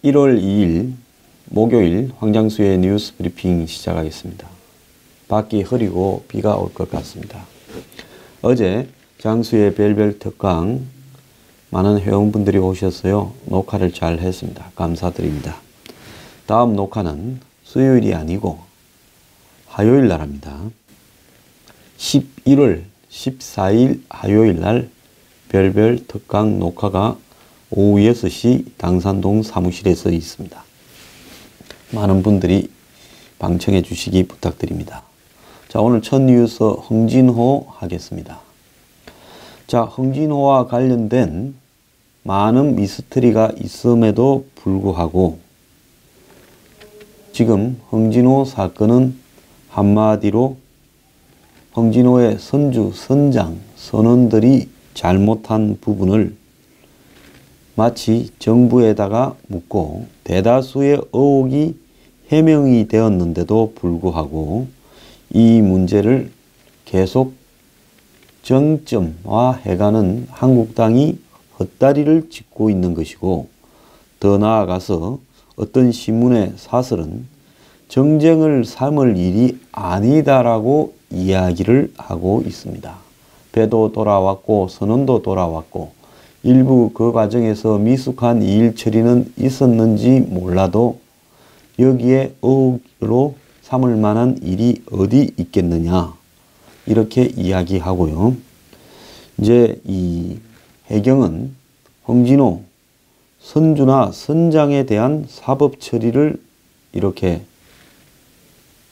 11월 2일 목요일 황장수의 뉴스 브리핑 시작하겠습니다. 밖이 흐리고 비가 올 것 같습니다. 어제 장수의 별별 특강 많은 회원분들이 오셔서요. 녹화를 잘 했습니다. 감사드립니다. 다음 녹화는 수요일이 아니고 화요일 날 합니다. 11월 14일 화요일 날 별별 특강 녹화가 오후 6시 당산동 사무실에서 있습니다. 많은 분들이 방청해 주시기 부탁드립니다. 자, 오늘 첫 뉴스 홍진호 하겠습니다. 자, 홍진호와 관련된 많은 미스터리가 있음에도 불구하고 지금 홍진호 사건은 한마디로 홍진호의 선주, 선장, 선원들이 잘못한 부분을 마치 정부에다가 묻고 대다수의 의혹이 해명이 되었는데도 불구하고 이 문제를 계속 정점화해가는 한국당이 헛다리를 짚고 있는 것이고, 더 나아가서 어떤 신문의 사설은 정쟁을 삼을 일이 아니다라고 이야기를 하고 있습니다. 배도 돌아왔고 선원도 돌아왔고 일부 그 과정에서 미숙한 일 처리는 있었는지 몰라도 여기에 의혹으로 삼을 만한 일이 어디 있겠느냐 이렇게 이야기하고요. 이제 이 해경은 홍진호 선주나 선장에 대한 사법 처리를 이렇게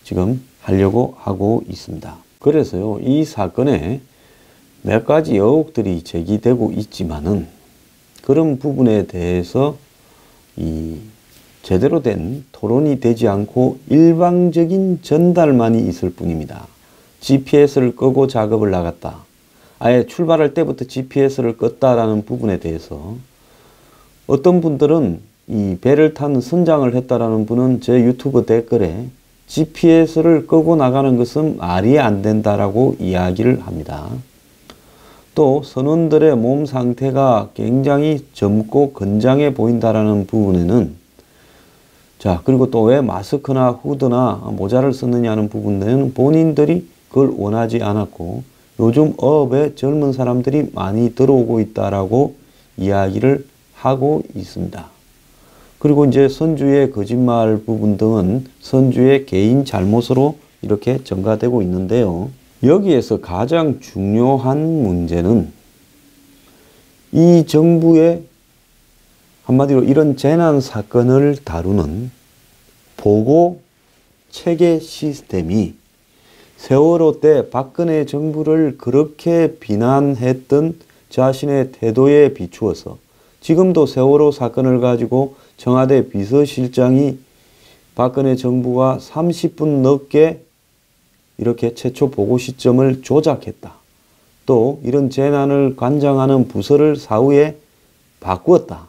지금 하려고 하고 있습니다. 그래서요, 이 사건에 몇 가지 의혹들이 제기되고 있지만은 그런 부분에 대해서 제대로 된 토론이 되지 않고 일방적인 전달만이 있을 뿐입니다. GPS를 끄고 작업을 나갔다. 아예 출발할 때부터 GPS를 껐다라는 부분에 대해서 어떤 분들은 이 배를 탄 선장을 했다라는 분은 제 유튜브 댓글에 GPS를 끄고 나가는 것은 말이 안 된다라고 이야기를 합니다. 또 선원들의 몸 상태가 굉장히 젊고 건장해 보인다라는 부분에는, 자, 그리고 또 왜 마스크나 후드나 모자를 썼느냐는 부분에는 본인들이 그걸 원하지 않았고 요즘 어업에 젊은 사람들이 많이 들어오고 있다라고 이야기를 하고 있습니다. 그리고 이제 선주의 거짓말 부분 등은 선주의 개인 잘못으로 이렇게 전가되고 있는데요. 여기에서 가장 중요한 문제는 이 정부의 한마디로 이런 재난 사건을 다루는 보고 체계 시스템이 세월호 때 박근혜 정부를 그렇게 비난했던 자신의 태도에 비추어서 지금도 세월호 사건을 가지고 청와대 비서실장이 박근혜 정부가 30분 넘게 이렇게 최초 보고 시점을 조작했다. 또 이런 재난을 관장하는 부서를 사후에 바꾸었다.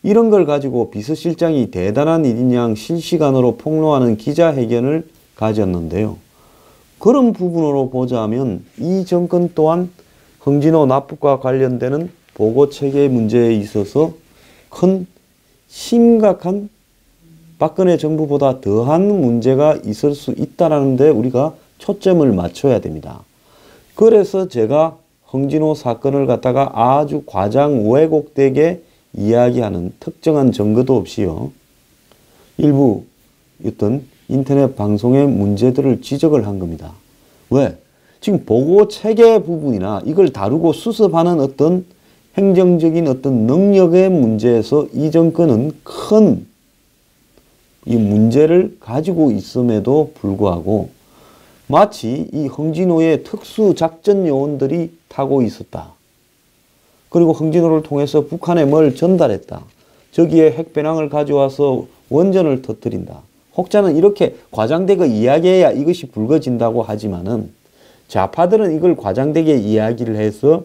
이런 걸 가지고 비서실장이 대단한 일인 양 실시간으로 폭로하는 기자회견을 가졌는데요. 그런 부분으로 보자면 이 정권 또한 홍진호 납북과 관련되는 보고체계 문제에 있어서 큰 심각한 박근혜 정부보다 더한 문제가 있을 수 있다는 데 우리가 초점을 맞춰야 됩니다. 그래서 제가 홍진호 사건을 갖다가 아주 과장 왜곡되게 이야기하는 특정한 증거도 없이요. 일부 어떤 인터넷 방송의 문제들을 지적을 한 겁니다. 왜? 지금 보고 체계 부분이나 이걸 다루고 수습하는 어떤 행정적인 어떤 능력의 문제에서 이 정권은 큰 이 문제를 가지고 있음에도 불구하고 마치 이 홍진호의 특수작전 요원들이 타고 있었다. 그리고 홍진호를 통해서 북한에 뭘 전달했다. 저기에 핵배낭을 가져와서 원전을 터뜨린다. 혹자는 이렇게 과장되게 이야기해야 이것이 불거진다고 하지만은 좌파들은 이걸 과장되게 이야기를 해서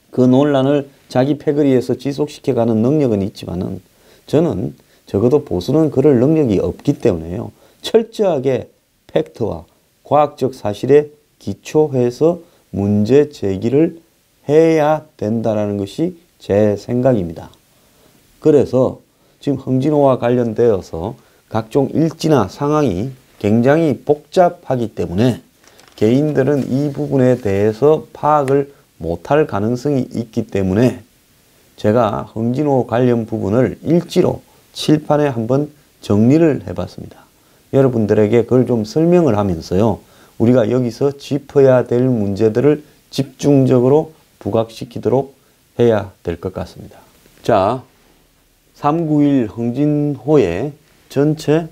그 논란을 자기 패거리에서 지속시켜가는 능력은 있지만은 저는 적어도 보수는 그럴 능력이 없기 때문에요. 철저하게 팩트와 과학적 사실에 기초해서 문제 제기를 해야 된다는 것이 제 생각입니다. 그래서 지금 흥진호와 관련되어서 각종 일지나 상황이 굉장히 복잡하기 때문에 개인들은 이 부분에 대해서 파악을 못할 가능성이 있기 때문에 제가 흥진호 관련 부분을 일지로 칠판에 한번 정리를 해봤습니다. 여러분들에게 그걸 좀 설명을 하면서요, 우리가 여기서 짚어야 될 문제들을 집중적으로 부각시키도록 해야 될 것 같습니다. 자, 391 흥진호의 전체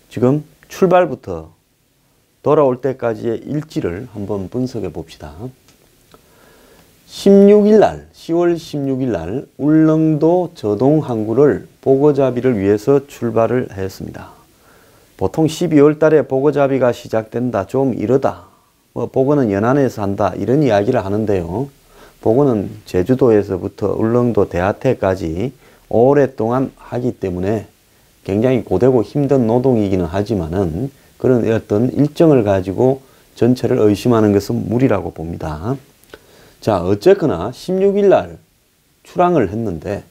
지금 출발부터 돌아올 때까지의 일지를 한번 분석해 봅시다. 16일 날, 10월 16일 날 울릉도 저동 항구를 보고잡이를 위해서 출발을 했습니다. 보통 12월 달에 보고잡이가 시작된다, 좀 이르다, 보고는 연안에서 한다, 이런 이야기를 하는데요. 보고는 제주도에서부터 울릉도 대하태까지 오랫동안 하기 때문에 굉장히 고되고 힘든 노동이기는 하지만은 그런 어떤 일정을 가지고 전체를 의심하는 것은 무리라고 봅니다. 자, 어쨌거나 16일 날 출항을 했는데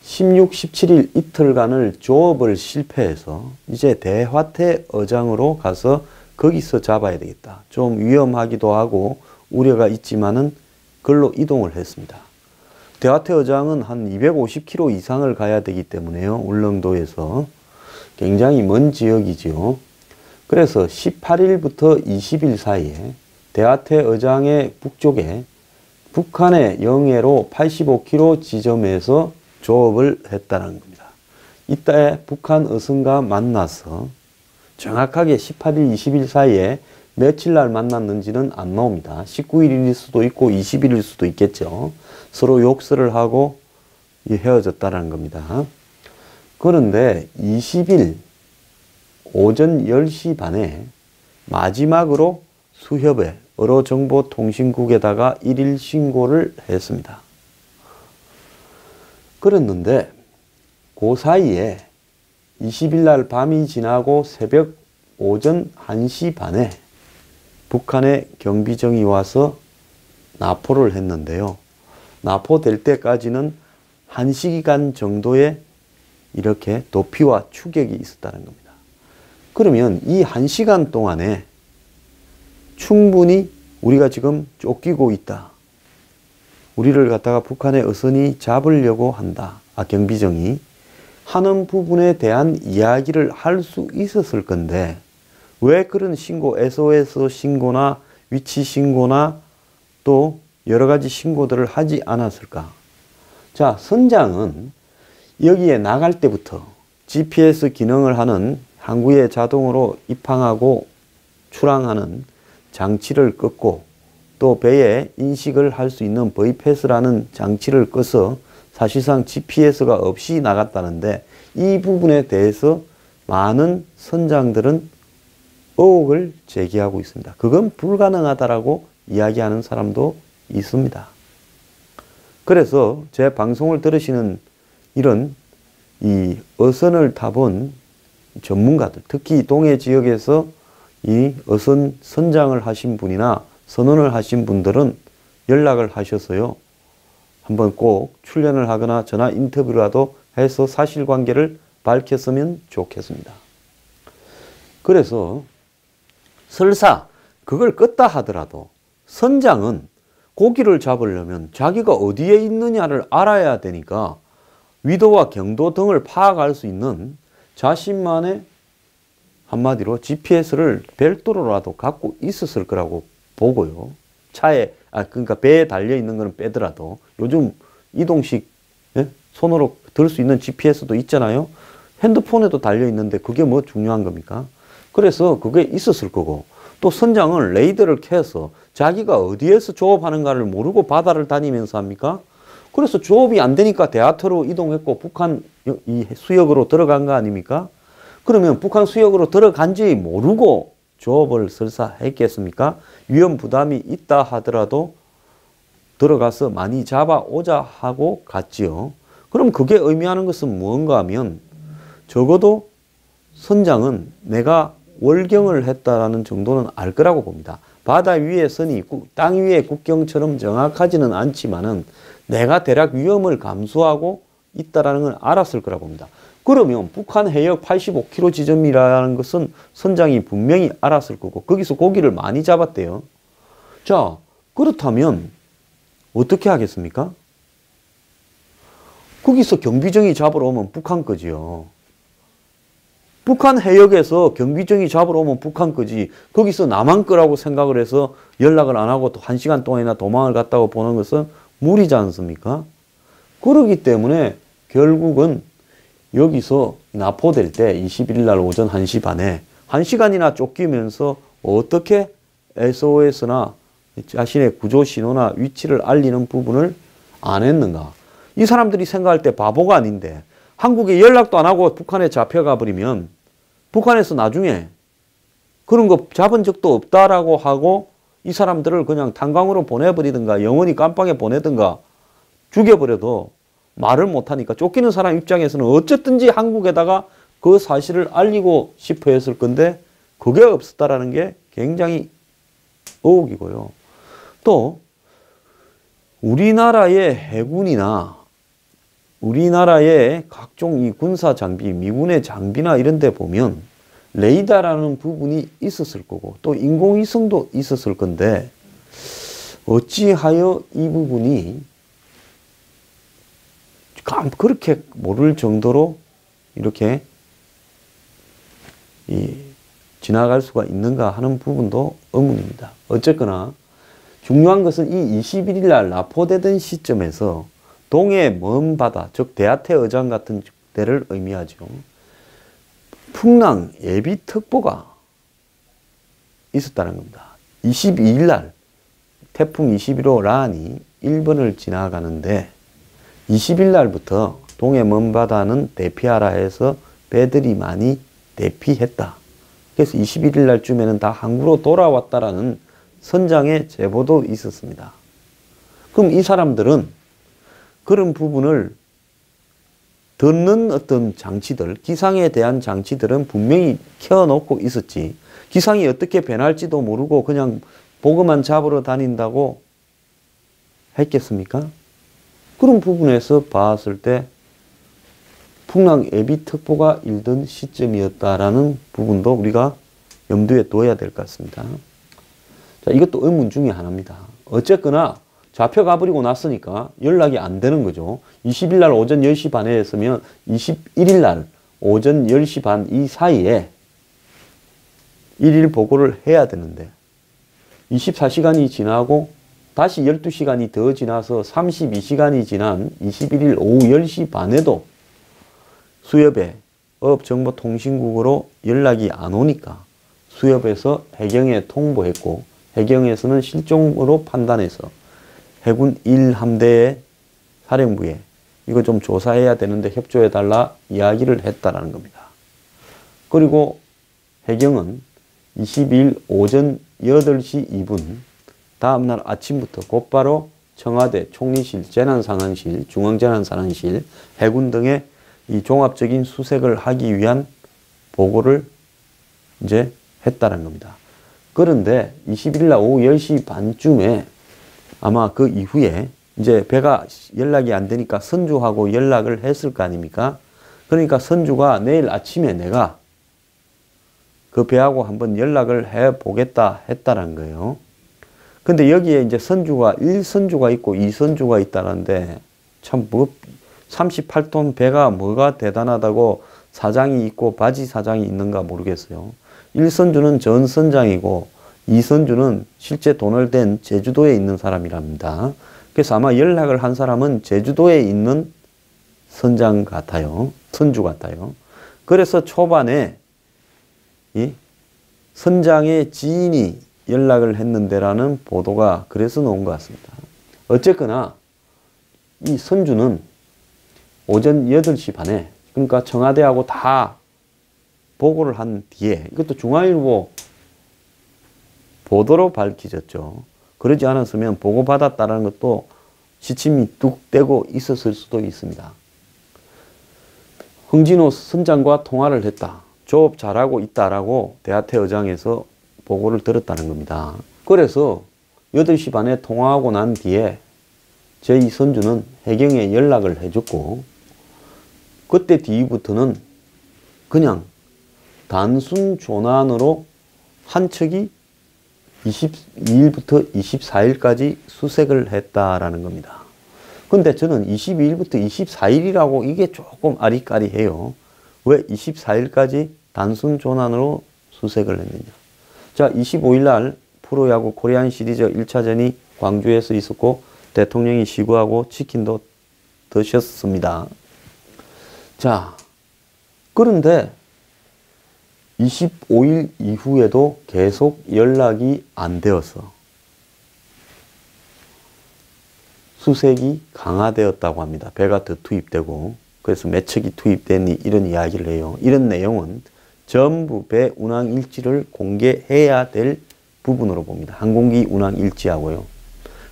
16, 17일 이틀간을 조업을 실패해서 이제 대화태 어장으로 가서 거기서 잡아야 되겠다. 좀 위험하기도 하고 우려가 있지만은 그걸로 이동을 했습니다. 대화태 어장은 한 250km 이상을 가야 되기 때문에요. 울릉도에서 굉장히 먼 지역이지요. 그래서 18일부터 20일 사이에 대하태 어장의 북쪽에 북한의 영해로 85km 지점에서 조업을 했다는 겁니다. 이때 북한 어선과 만나서 정확하게 18일, 20일 사이에 며칠 날 만났는지는 안 나옵니다. 19일일 수도 있고 20일일 수도 있겠죠. 서로 욕설을 하고 헤어졌다는 겁니다. 그런데 20일 오전 10시 반에 마지막으로 수협에 어로정보통신국에다가 1일 신고를 했습니다. 그랬는데 그 사이에 20일 날 밤이 지나고 새벽 오전 1시 반에 북한의 경비정이 와서 납포를 했는데요. 납포될 때까지는 1시간 정도의 이렇게 도피와 추격이 있었다는 겁니다. 그러면 이 1시간 동안에 충분히 우리가 지금 쫓기고 있다, 우리를 갖다가 북한의 어선이 잡으려고 한다, 경비정이 하는 부분에 대한 이야기를 할 수 있었을 건데 왜 그런 신고, SOS 신고나 위치 신고나 또 여러 가지 신고들을 하지 않았을까? 자, 선장은 여기에 나갈 때부터 GPS 기능을 하는 항구에 자동으로 입항하고 출항하는 장치를 껐고 또 배에 인식을 할 수 있는 V패스라는 장치를 꺼서 사실상 GPS가 없이 나갔다는데 이 부분에 대해서 많은 선장들은 의혹을 제기하고 있습니다. 그건 불가능하다라고 이야기하는 사람도 있습니다. 그래서 제 방송을 들으시는 이런 이 어선을 타본 전문가들, 특히 동해 지역에서 이 어선 선장을 하신 분이나 선원을 하신 분들은 연락을 하셔서요, 한번 꼭 출연을 하거나 전화 인터뷰라도 해서 사실관계를 밝혔으면 좋겠습니다. 그래서 설사 그걸 껐다 하더라도 선장은 고기를 잡으려면 자기가 어디에 있느냐를 알아야 되니까 위도와 경도 등을 파악할 수 있는 자신만의 한마디로 GPS를 별도로라도 갖고 있었을 거라고 보고요. 차에, 그러니까 배에 달려 있는 거는 빼더라도 요즘 이동식, 예? 손으로 들 수 있는 GPS도 있잖아요. 핸드폰에도 달려 있는데 그게 뭐 중요한 겁니까? 그래서 그게 있었을 거고, 또 선장은 레이더를 켜서 자기가 어디에서 조업하는가를 모르고 바다를 다니면서 합니까? 그래서 조업이 안 되니까 대하터로 이동했고 북한 이 수역으로 들어간 거 아닙니까? 그러면 북한 수역으로 들어간지 모르고 조업을 설사 했겠습니까? 위험 부담이 있다 하더라도 들어가서 많이 잡아오자 하고 갔지요. 그럼 그게 의미하는 것은 무언가 하면 적어도 선장은 내가 월경을 했다라는 정도는 알 거라고 봅니다. 바다 위에 선이 있고 땅 위에 국경처럼 정확하지는 않지만은 내가 대략 위험을 감수하고 있다라는 걸 알았을 거라고 봅니다. 그러면 북한 해역 85km 지점이라는 것은 선장이 분명히 알았을 거고 거기서 고기를 많이 잡았대요. 자, 그렇다면 어떻게 하겠습니까? 거기서 경비정이 잡으러 오면 북한 거지요. 북한 해역에서 경비정이 잡으러 오면 북한 거지. 거기서 남한 거라고 생각을 해서 연락을 안 하고 또 1시간 동안이나 도망을 갔다고 보는 것은 무리지 않습니까? 그러기 때문에 결국은 여기서 납포될 때 21일 날 오전 1시 반에 1시간이나 쫓기면서 어떻게 SOS나 자신의 구조 신호나 위치를 알리는 부분을 안 했는가. 이 사람들이 생각할 때 바보가 아닌데 한국에 연락도 안 하고 북한에 잡혀가 버리면 북한에서 나중에 그런 거 잡은 적도 없다라고 하고 이 사람들을 그냥 탄광으로 보내버리든가 영원히 깜빵에 보내든가 죽여버려도 말을 못하니까 쫓기는 사람 입장에서는 어쨌든지 한국에다가 그 사실을 알리고 싶어 했을 건데 그게 없었다라는 게 굉장히 의혹이고요. 또 우리나라의 해군이나 우리나라의 각종 이 군사 장비, 미군의 장비나 이런 데 보면 레이더라는 부분이 있었을 거고 또 인공위성도 있었을 건데 어찌하여 이 부분이 그렇게 모를 정도로 이렇게 지나갈 수가 있는가 하는 부분도 의문입니다. 어쨌거나 중요한 것은 이 21일 날 납포되던 시점에서 동해 먼 바다, 즉 대하태 어장 같은 데를 의미하죠. 풍랑 예비특보가 있었다는 겁니다. 22일 날 태풍 21호 란이 일본을 지나가는데 20일 날부터 동해 먼 바다는 대피하라 해서 배들이 많이 대피했다. 그래서 21일 날쯤에는 다 항구로 돌아왔다라는 선장의 제보도 있었습니다. 그럼 이 사람들은 그런 부분을 듣는 어떤 장치들, 기상에 대한 장치들은 분명히 켜놓고 있었지. 기상이 어떻게 변할지도 모르고 그냥 보고만 잡으러 다닌다고 했겠습니까? 그런 부분에서 봤을 때 풍랑 예비특보가 일던 시점이었다라는 부분도 우리가 염두에 둬야 될 것 같습니다. 자, 이것도 의문 중에 하나입니다. 어쨌거나 잡혀가 버리고 났으니까 연락이 안 되는 거죠. 20일 날 오전 10시 반에 했으면 21일 날 오전 10시 반 이 사이에 일일 보고를 해야 되는데 24시간이 지나고 다시 12시간이 더 지나서 32시간이 지난 21일 오후 10시 반에도 수협에 어업정보통신국으로 연락이 안 오니까 수협에서 해경에 통보했고 해경에서는 실종으로 판단해서 해군 1함대의 사령부에 이거 좀 조사해야 되는데 협조해달라 이야기를 했다라는 겁니다. 그리고 해경은 22일 오전 8시 2분 다음날 아침부터 곧바로 청와대 총리실, 재난상황실, 중앙재난상황실, 해군 등의 이 종합적인 수색을 하기 위한 보고를 이제 했다는 겁니다. 그런데 21일 날 오후 10시 반쯤에 아마 그 이후에 이제 배가 연락이 안 되니까 선주하고 연락을 했을 거 아닙니까? 그러니까 선주가 내일 아침에 내가 그 배하고 한번 연락을 해 보겠다 했다는 거예요. 근데 여기에 이제 선주가 1선주가 있고 2선주가 있다는데 참 뭐 38톤 배가 뭐가 대단하다고 사장이 있고 바지 사장이 있는가 모르겠어요. 1선주는 전 선장이고 2선주는 실제 돈을 댄 제주도에 있는 사람이랍니다. 그래서 아마 연락을 한 사람은 제주도에 있는 선장 같아요. 선주 같아요. 그래서 초반에 이 선장의 지인이 연락을 했는데라는 보도가 그래서 나온 것 같습니다. 어쨌거나 이 선주는 오전 8시 반에 그러니까 청와대하고 다 보고를 한 뒤에 이것도 중앙일보 보도로 밝혀졌죠. 그러지 않았으면 보고받았다는 것도 시침이 뚝 떼고 있었을 수도 있습니다. 흥진호 선장과 통화를 했다. 조업 잘하고 있다라고 대하태 어장에서 보고를 들었다는 겁니다. 그래서 8시 반에 통화하고 난 뒤에 제2선주는 해경에 연락을 해줬고 그때 뒤부터는 그냥 단순 조난으로 한 척이 22일부터 24일까지 수색을 했다라는 겁니다. 근데 저는 22일부터 24일이라고 이게 조금 아리까리해요. 왜 24일까지 단순 조난으로 수색을 했느냐. 자, 25일 날 프로야구 코리안 시리즈 1차전이 광주에서 있었고 대통령이 시구하고 치킨도 드셨습니다. 자, 그런데 25일 이후에도 계속 연락이 안 되어서 수색이 강화되었다고 합니다. 배가 더 투입되고 그래서 몇 척이 투입됐니 이런 이야기를 해요. 이런 내용은 전부 배 운항 일지를 공개해야 될 부분으로 봅니다. 항공기 운항 일지하고요.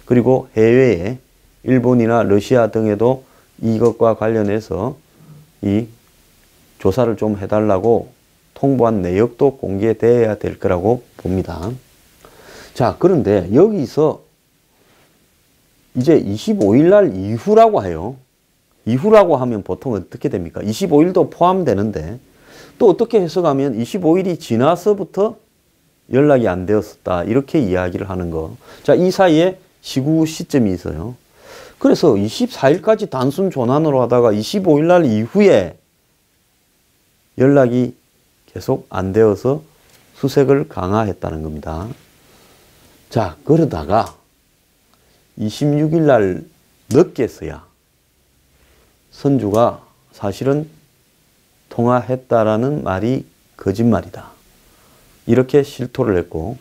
그리고 해외에 일본이나 러시아 등에도 이것과 관련해서 이 조사를 좀 해달라고 통보한 내역도 공개되어야 될 거라고 봅니다. 자, 그런데 여기서 이제 25일 날 이후라고 해요. 이후라고 하면 보통 어떻게 됩니까? 25일도 포함되는데 또 어떻게 해석하면 25일이 지나서부터 연락이 안 되었었다. 이렇게 이야기를 하는 거. 자, 이 사이에 시구 시점이 있어요. 그래서 24일까지 단순 조난으로 하다가 25일 날 이후에 연락이 계속 안 되어서 수색을 강화했다는 겁니다. 자, 그러다가 26일 날 늦게서야 선주가 사실은 통화했다라는 말이 거짓말이다. 이렇게 실토를 했고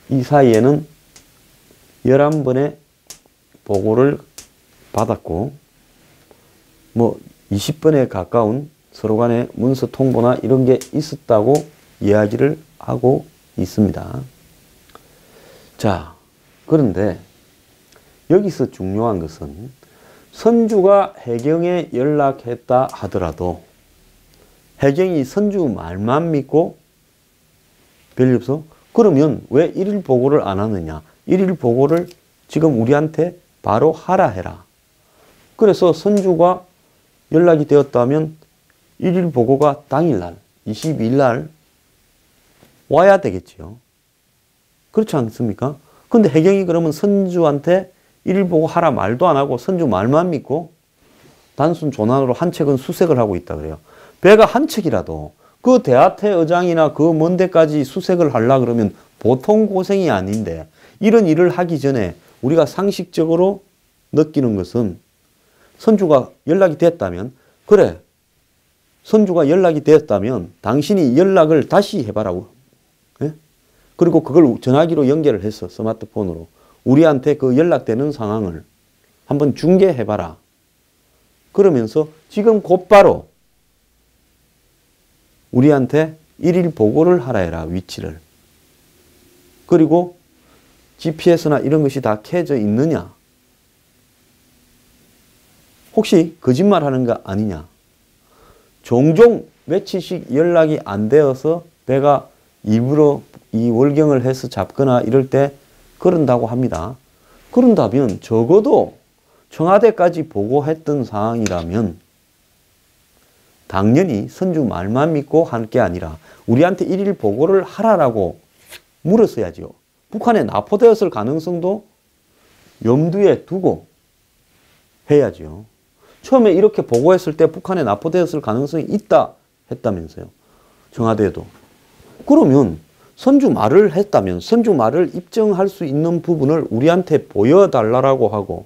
이 사이에는 11번의 보고를 받았고 뭐 20번에 가까운 서로 간의 문서 통보나 이런 게 있었다고 이야기를 하고 있습니다. 자, 그런데 여기서 중요한 것은 선주가 해경에 연락했다 하더라도 해경이 선주 말만 믿고 별일 없어? 그러면 왜 일일 보고를 안 하느냐? 일일 보고를 지금 우리한테 바로 하라 해라. 그래서 선주가 연락이 되었다면 일일 보고가 당일날 22일 날 와야 되겠지요. 그렇지 않습니까? 근데 해경이 그러면 선주한테 일일 보고 하라 말도 안 하고 선주 말만 믿고 단순 조난으로 한 척은 수색을 하고 있다 그래요. 배가 한 척이라도 그 대하태 의장이나 그 먼 데까지 수색을 하려고 그러면 보통 고생이 아닌데 이런 일을 하기 전에 우리가 상식적으로 느끼는 것은 선주가 연락이 됐다면 그래 선주가 연락이 되었다면 당신이 연락을 다시 해봐라. 예? 그리고 그걸 전화기로 연결을 해서 스마트폰으로 우리한테 그 연락되는 상황을 한번 중계해봐라. 그러면서 지금 곧바로 우리한테 일일 보고를 하라 해라. 위치를. 그리고 GPS나 이런 것이 다 켜져 있느냐. 혹시 거짓말하는 거 아니냐. 종종 며칠씩 연락이 안 되어서 배가 일부러 이 월경을 해서 잡거나 이럴 때 그런다고 합니다. 그런다면 적어도 청와대까지 보고했던 상황이라면 당연히 선주 말만 믿고 할 게 아니라 우리한테 일일 보고를 하라라고 물었어야죠. 북한에 납포되었을 가능성도 염두에 두고 해야죠. 처음에 이렇게 보고했을 때 북한에 납포되었을 가능성이 있다 했다면서요. 청와대도. 그러면 선주 말을 했다면 선주 말을 입증할 수 있는 부분을 우리한테 보여달라고 하고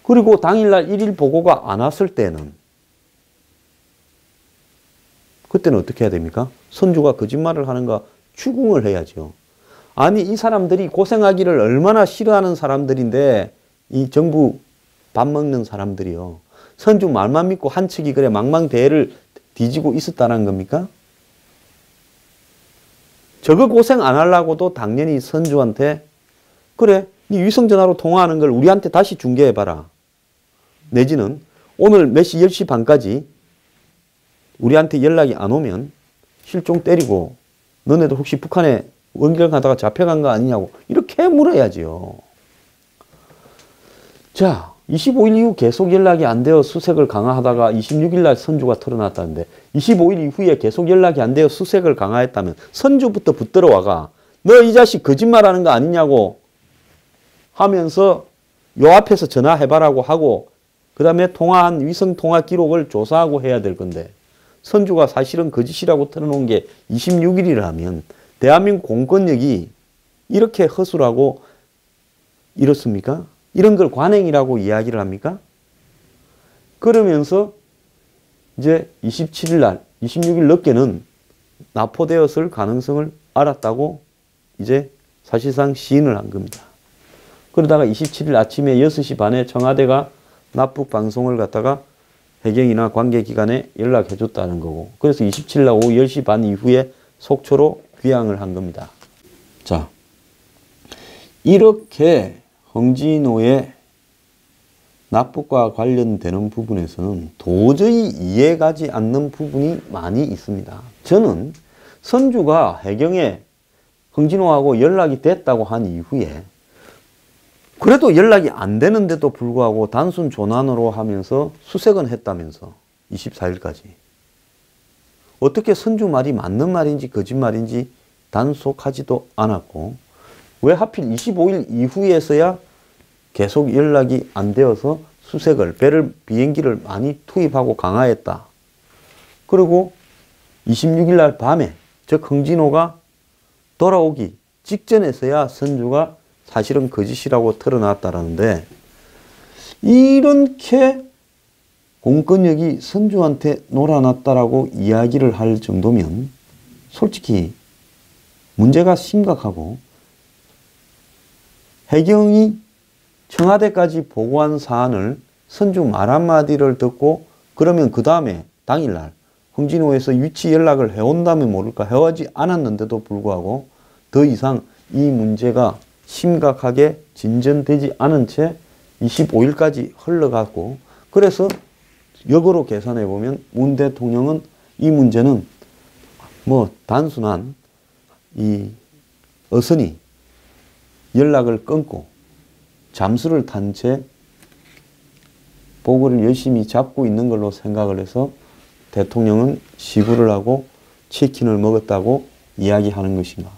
그리고 당일날 일일 보고가 안 왔을 때는 그때는 어떻게 해야 됩니까? 선주가 거짓말을 하는가 추궁을 해야죠. 아니 이 사람들이 고생하기를 얼마나 싫어하는 사람들인데 이 정부 밥 먹는 사람들이요. 선주 말만 믿고 한 척이 그래 망망대해를 뒤지고 있었다는 겁니까? 저거 고생 안 하려고도 당연히 선주한테 그래 네 위성전화로 통화하는 걸 우리한테 다시 중계해봐라. 내지는 오늘 몇 시 10시 반까지 우리한테 연락이 안 오면 실종 때리고 너네도 혹시 북한에 원경하다가 잡혀간 거 아니냐고 이렇게 물어야지요. 자, 25일 이후 계속 연락이 안 되어 수색을 강화하다가 26일 날 선주가 털어놨다는데 25일 이후에 계속 연락이 안 되어 수색을 강화했다면 선주부터 붙들어 와가 너 이 자식 거짓말하는 거 아니냐고 하면서 요 앞에서 전화해봐라고 하고 그 다음에 통화한 위성통화 기록을 조사하고 해야 될 건데 선주가 사실은 거짓이라고 털어놓은 게 26일이라면 대한민국 공권력이 이렇게 허술하고 이렇습니까? 이런 걸 관행이라고 이야기를 합니까? 그러면서 이제 27일 날, 26일 늦게는 납포되었을 가능성을 알았다고 이제 사실상 시인을 한 겁니다. 그러다가 27일 아침에 6시 반에 청와대가 납북 방송을 갖다가 해경이나 관계기관에 연락해 줬다는 거고 그래서 27일 날 오후 10시 반 이후에 속초로 귀향을 한 겁니다. 자, 이렇게 홍진호의 납북과 관련되는 부분에서는 도저히 이해가지 않는 부분이 많이 있습니다. 저는 선주가 해경에 홍진호하고 연락이 됐다고 한 이후에 그래도 연락이 안 되는데도 불구하고 단순 조난으로 하면서 수색은 했다면서 24일까지. 어떻게 선주 말이 맞는 말인지 거짓말인지 단속하지도 않았고 왜 하필 25일 이후에서야 계속 연락이 안 되어서 수색을 비행기를 많이 투입하고 강화했다. 그리고 26일 날 밤에 즉 홍진호가 돌아오기 직전에서야 선주가 사실은 거짓이라고 털어놨다라는데 이렇게 공권력이 선주한테 놀아놨다라고 이야기를 할 정도면 솔직히 문제가 심각하고 해경이 청와대까지 보고한 사안을 선주 말 한마디를 듣고 그러면 그 다음에 당일날 홍진호에서 위치 연락을 해온다면 모를까 해오지 않았는데도 불구하고 더 이상 이 문제가 심각하게 진전되지 않은 채 25일까지 흘러갔고 그래서 역으로 계산해 보면 문 대통령은 이 문제는 뭐 단순한 이 어선이 연락을 끊고 잠수를 탄 채 보고를 열심히 잡고 있는 걸로 생각을 해서 대통령은 시구를 하고 치킨을 먹었다고 이야기하는 것인가.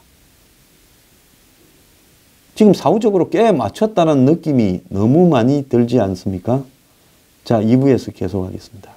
지금 사후적으로 꽤 맞췄다는 느낌이 너무 많이 들지 않습니까? 자, 2부에서 계속하겠습니다.